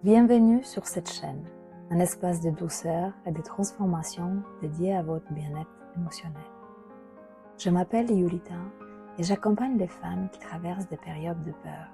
Bienvenue sur cette chaîne, un espace de douceur et de transformation dédié à votre bien-être émotionnel. Je m'appelle Yulita et j'accompagne les femmes qui traversent des périodes de peur,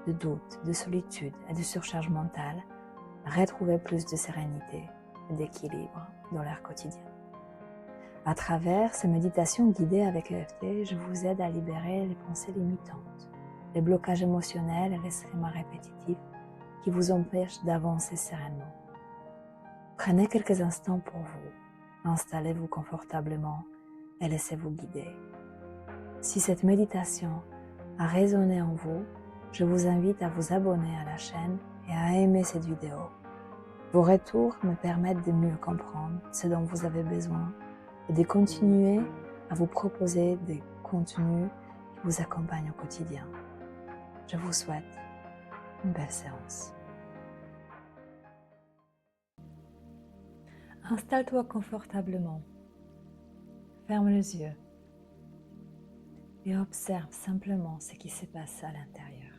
de doute, de solitude et de surcharge mentale à retrouver plus de sérénité et d'équilibre dans leur quotidien. À travers ces méditations guidées avec EFT, je vous aide à libérer les pensées limitantes, les blocages émotionnels et les schémas répétitifs qui vous empêchent d'avancer sereinement. Prenez quelques instants pour vous, installez-vous confortablement et laissez-vous guider. Si cette méditation a résonné en vous, je vous invite à vous abonner à la chaîne et à aimer cette vidéo. Vos retours me permettent de mieux comprendre ce dont vous avez besoin et de continuer à vous proposer des contenus qui vous accompagnent au quotidien. Je vous souhaite une belle séance. Installe-toi confortablement, ferme les yeux et observe simplement ce qui se passe à l'intérieur.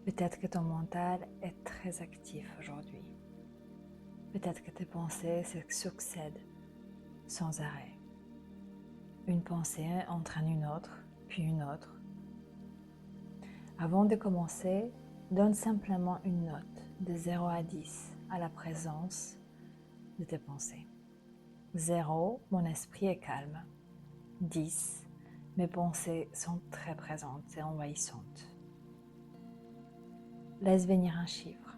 Peut-être que ton mental est très actif aujourd'hui. Peut-être que tes pensées se succèdent sans arrêt. Une pensée entraîne une autre, puis une autre. Avant de commencer, donne simplement une note de 0 à 10 à la présence de tes pensées. 0, mon esprit est calme. 10, mes pensées sont très présentes et envahissantes. Laisse venir un chiffre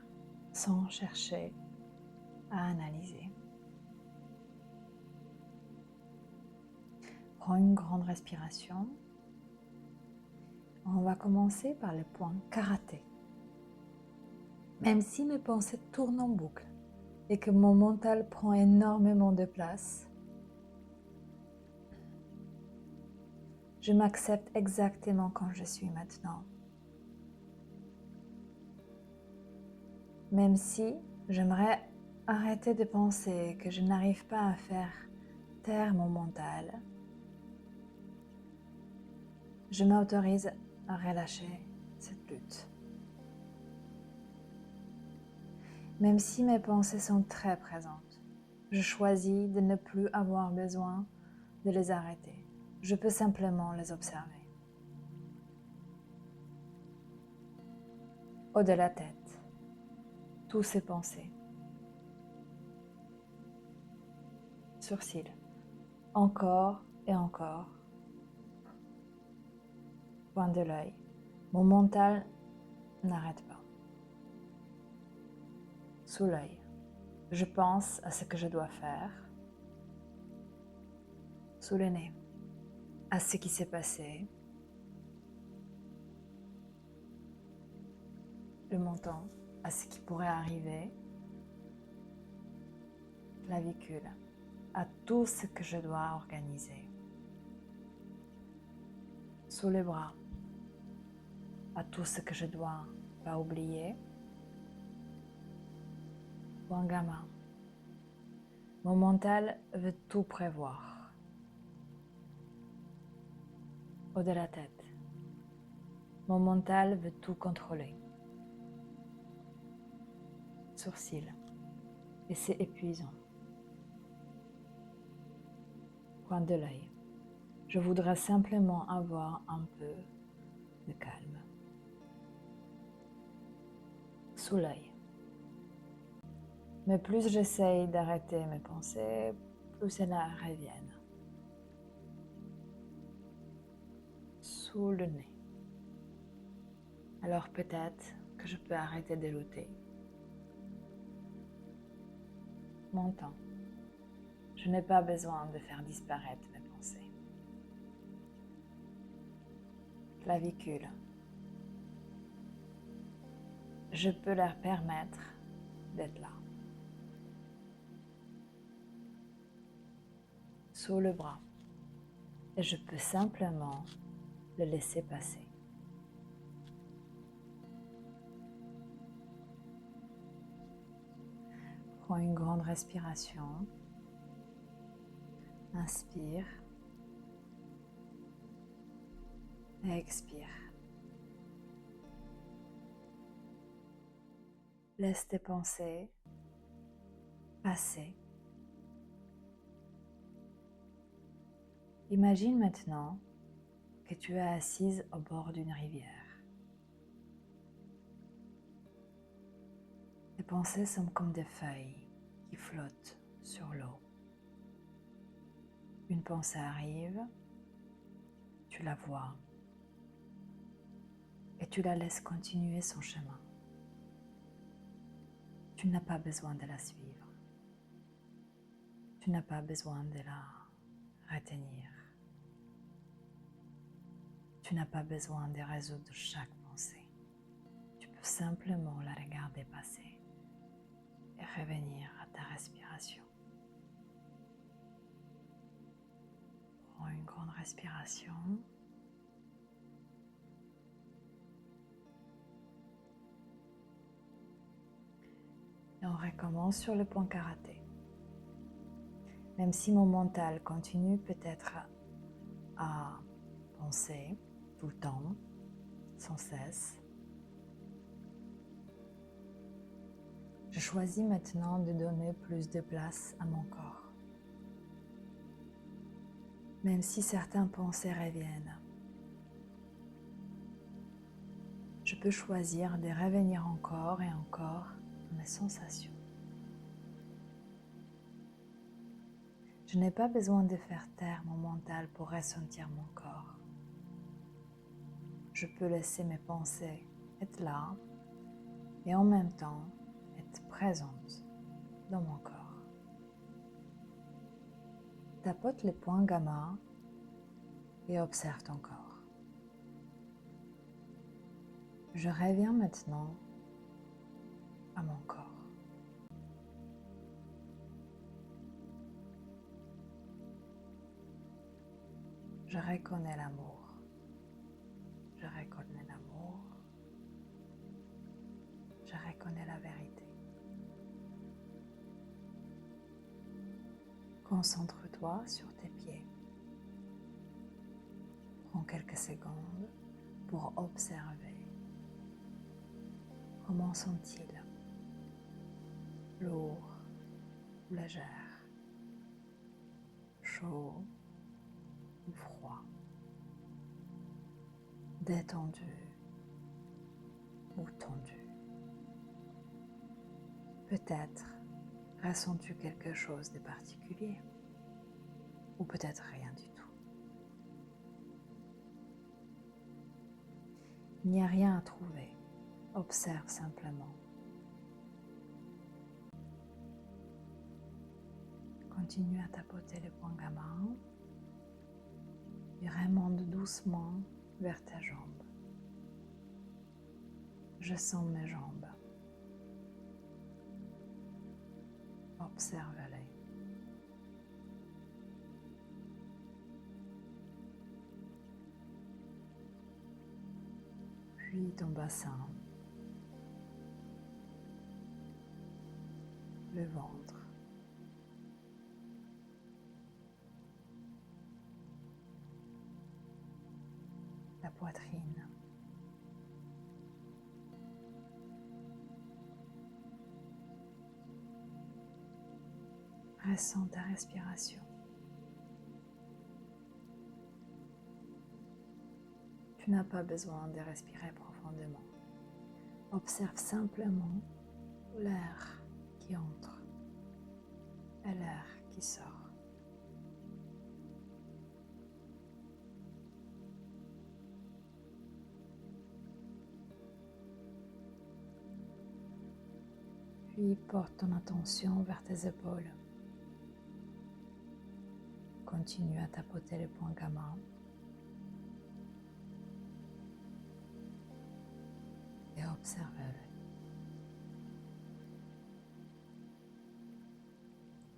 sans chercher à analyser. Prends une grande respiration. On va commencer par le point karaté. Même si mes pensées tournent en boucle et que mon mental prend énormément de place, je m'accepte exactement comme je suis maintenant. Même si j'aimerais arrêter de penser que je n'arrive pas à faire taire mon mental, je m'autorise à relâcher cette lutte. Même si mes pensées sont très présentes, je choisis de ne plus avoir besoin de les arrêter. Je peux simplement les observer. Au-delà de la tête, tous ces pensées. Sourcils, encore et encore. Point de l'œil, mon mental n'arrête pas. Sous l'œil, je pense à ce que je dois faire. Sous le nez, à ce qui s'est passé. Le menton, à ce qui pourrait arriver. Clavicule, à tout ce que je dois organiser. Sous les bras, à tout ce que je dois pas oublier. Point gamma, mon mental veut tout prévoir. Au-delà de la tête, mon mental veut tout contrôler. Sourcils, et c'est épuisant. Point de l'œil, je voudrais simplement avoir un peu de calme. Sous l'œil, mais plus j'essaye d'arrêter mes pensées, plus elles reviennent. Sous le nez, alors peut-être que je peux arrêter de lutter. Menton, je n'ai pas besoin de faire disparaître mes pensées. Clavicule, je peux leur permettre d'être là. Sous le bras, et je peux simplement le laisser passer. Prends une grande respiration. Inspire et expire. Laisse tes pensées passer. Imagine maintenant que tu es assise au bord d'une rivière. Tes pensées sont comme des feuilles qui flottent sur l'eau. Une pensée arrive, tu la vois et tu la laisses continuer son chemin. Tu n'as pas besoin de la suivre. Tu n'as pas besoin de la retenir. Tu n'as pas besoin de résoudre chaque pensée. Tu peux simplement la regarder passer et revenir à ta respiration. Prends une grande respiration. Et on recommence sur le point karaté. Même si mon mental continue peut-être à penser tout le temps, sans cesse, je choisis maintenant de donner plus de place à mon corps. Même si certaines pensées reviennent, je peux choisir de revenir encore et encore à mes sensations. Je n'ai pas besoin de faire taire mon mental pour ressentir mon corps. Je peux laisser mes pensées être là et en même temps être présente dans mon corps. Tapote les points gamma et observe ton corps. Je reviens maintenant à mon corps. Je reconnais l'amour. Je reconnais l'amour. Je reconnais la vérité. Concentre-toi sur tes pieds. Prends quelques secondes pour observer. Comment sont-ils? Lourds ou légers? Chaud ou froid? Détendu ou tendu? Peut-être ressens-tu quelque chose de particulier ou peut-être rien du tout. Il n'y a rien à trouver, observe simplement. Continue à tapoter le point gamma et remonte doucement vers tes jambes. Je sens mes jambes. Observe-les. Puis ton bassin, le ventre, la poitrine, ressens ta respiration. Tu n'as pas besoin de respirer profondément. Observe simplement l'air qui entre et l'air qui sort. Puis porte ton attention vers tes épaules. Continue à tapoter le point gamma. Et observe-le.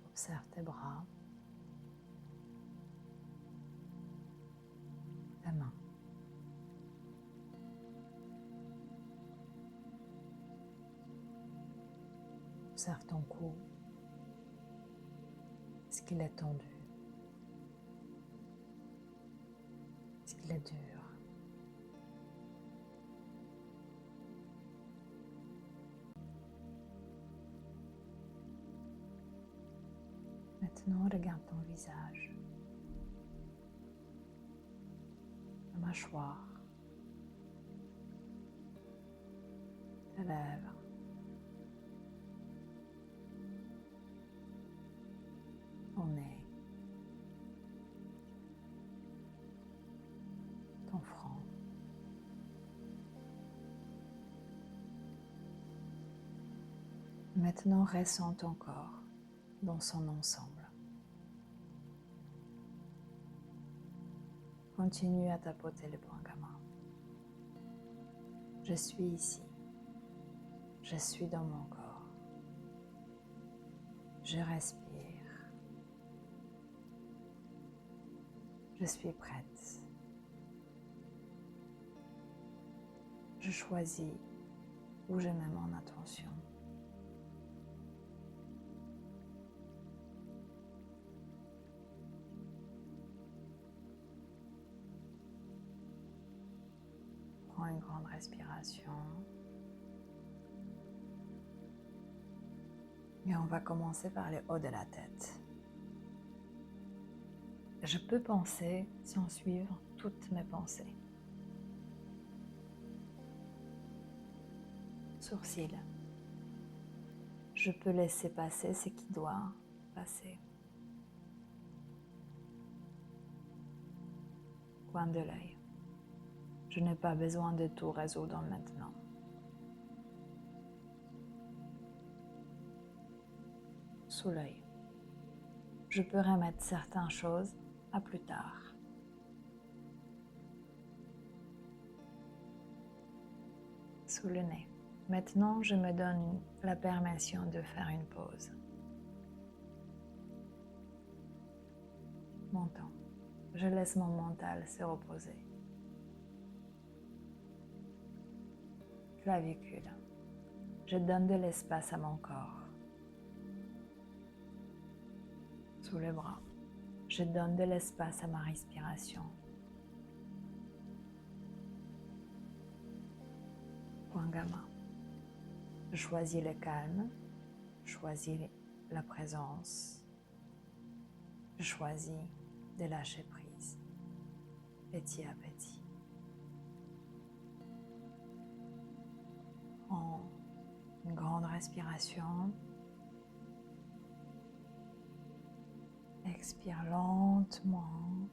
Observe tes bras, tes mains. Observe ton cou. Est-ce qu'il est tendu? Est-ce qu'il est dur? Maintenant, regarde ton visage, la mâchoire, tes lèvres, ton nez, ton front. Maintenant, ressens ton corps dans son ensemble. Continue à tapoter le point gamma. Je suis ici. Je suis dans mon corps. Je respire. Je suis prête. Je choisis où je mets mon attention. Prends une grande respiration. Et on va commencer par le haut de la tête. Je peux penser sans suivre toutes mes pensées. Sourcils. Je peux laisser passer ce qui doit passer. Coin de l'œil. Je n'ai pas besoin de tout résoudre maintenant. Sous l'œil. Je peux remettre certaines choses à plus tard. Sous le nez. Maintenant, je me donne la permission de faire une pause. Menton. Je laisse mon mental se reposer. Clavicule. Je donne de l'espace à mon corps. Sous les bras. Je donne de l'espace à ma respiration. Point gamma. Je choisis le calme, je choisis la présence, je choisis de lâcher prise, petit à petit. Prends une grande respiration. Expire lentement.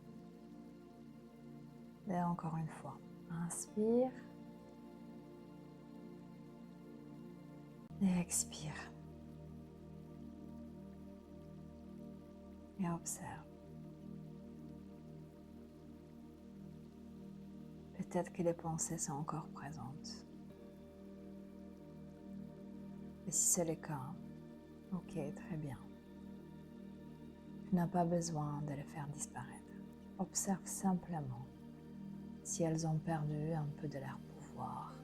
Et encore une fois, inspire. Et expire. Et observe. Peut-être que les pensées sont encore présentes. Et si c'est le cas, ok, très bien. Tu n'as pas besoin de les faire disparaître. Observe simplement si elles ont perdu un peu de leur pouvoir.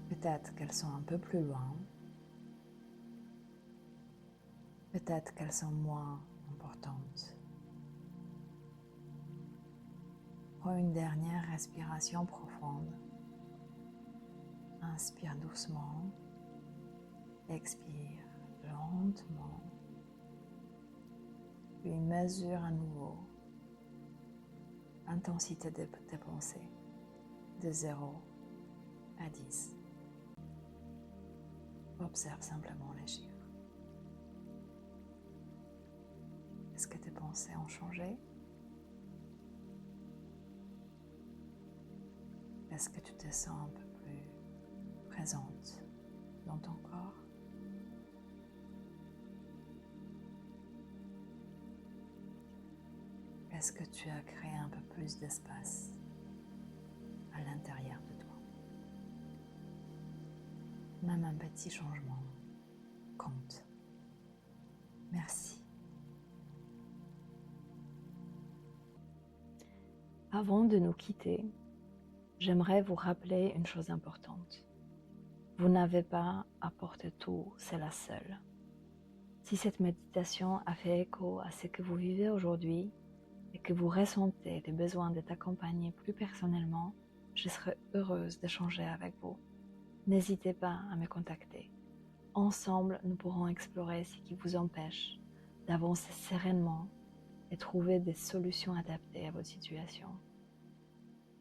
Peut-être qu'elles sont un peu plus loin. Peut-être qu'elles sont moins importantes. Prends une dernière respiration profonde. Inspire doucement. Expire lentement. Puis mesure à nouveau l'intensité de tes pensées de 0 à 10. Observe simplement les chiffres. Est-ce que tes pensées ont changé? Est-ce que tu te sens un peu plus présente dans ton corps? Est-ce que tu as créé un peu plus d'espace à l'intérieur de toi? Même un petit changement compte. Merci. Avant de nous quitter, j'aimerais vous rappeler une chose importante. Vous n'avez pas à porter tout seul. Si cette méditation a fait écho à ce que vous vivez aujourd'hui et que vous ressentez le besoin d'être accompagné plus personnellement, je serai heureuse d'échanger avec vous. N'hésitez pas à me contacter. ensemble, nous pourrons explorer ce qui vous empêche d'avancer sereinement et trouver des solutions adaptées à votre situation.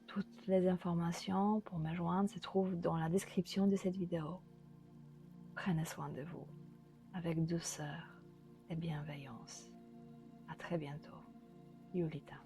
Toutes les informations pour me joindre se trouvent dans la description de cette vidéo. Prenez soin de vous, avec douceur et bienveillance. À très bientôt. Yulita.